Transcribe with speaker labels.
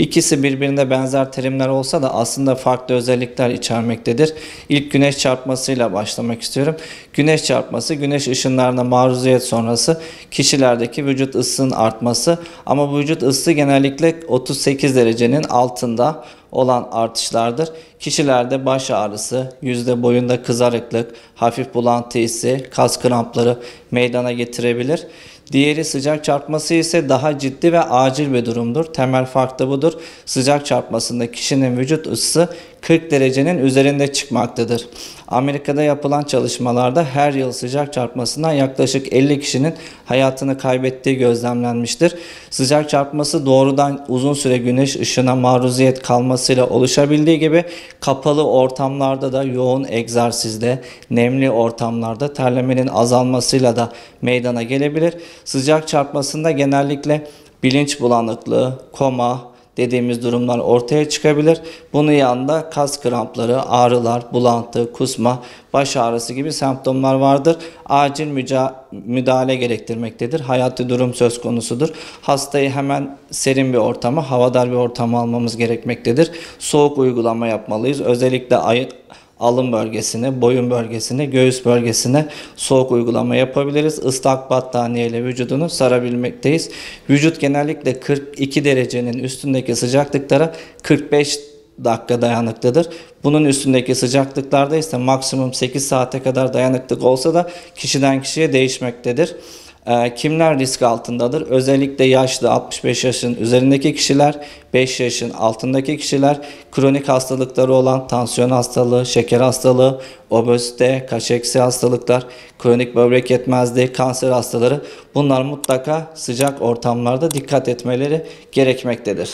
Speaker 1: İkisi birbirine benzer terimler olsa da aslında farklı özellikler içermektedir. İlk güneş çarpmasıyla başlamak istiyorum. Güneş çarpması, güneş ışınlarına maruziyet sonrası kişilerdeki vücut ısısının artması, ama bu vücut ısısı genellikle 38 derecenin altında olan artışlardır. Kişilerde baş ağrısı, yüzde boyunda kızarıklık, hafif bulantı hissi, kas krampları meydana getirebilir. Diğeri sıcak çarpması ise daha ciddi ve acil bir durumdur. Temel fark da budur. Sıcak çarpmasında kişinin vücut ısısı 40 derecenin üzerinde çıkmaktadır. Amerika'da yapılan çalışmalarda her yıl sıcak çarpmasından yaklaşık 50 kişinin hayatını kaybettiği gözlemlenmiştir. Sıcak çarpması doğrudan uzun süre güneş ışığına maruziyet kalmasıyla oluşabildiği gibi kapalı ortamlarda da, yoğun egzersizde, nemli ortamlarda terlemenin azalmasıyla da meydana gelebilir. Sıcak çarpmasında genellikle bilinç bulanıklığı, koma dediğimiz durumlar ortaya çıkabilir. Bunun yanında kas krampları, ağrılar, bulantı, kusma, baş ağrısı gibi semptomlar vardır. Acil müdahale gerektirmektedir. Hayati durum söz konusudur. Hastayı hemen serin bir ortama, havadar bir ortama almamız gerekmektedir. Soğuk uygulama yapmalıyız. Özellikle alın bölgesine, boyun bölgesine, göğüs bölgesine soğuk uygulama yapabiliriz. Islak battaniye ile vücudunu sarabilmekteyiz. Vücut genellikle 42 derecenin üstündeki sıcaklıklara 45 dakika dayanıklıdır. Bunun üstündeki sıcaklıklarda ise maksimum 8 saate kadar dayanıklık olsa da kişiden kişiye değişmektedir. Kimler risk altındadır? Özellikle yaşlı, 65 yaşın üzerindeki kişiler, 5 yaşın altındaki kişiler, kronik hastalıkları olan tansiyon hastalığı, şeker hastalığı, obezite, kaşeksi hastalıklar, kronik böbrek yetmezliği, kanser hastaları, bunlar mutlaka sıcak ortamlarda dikkat etmeleri gerekmektedir.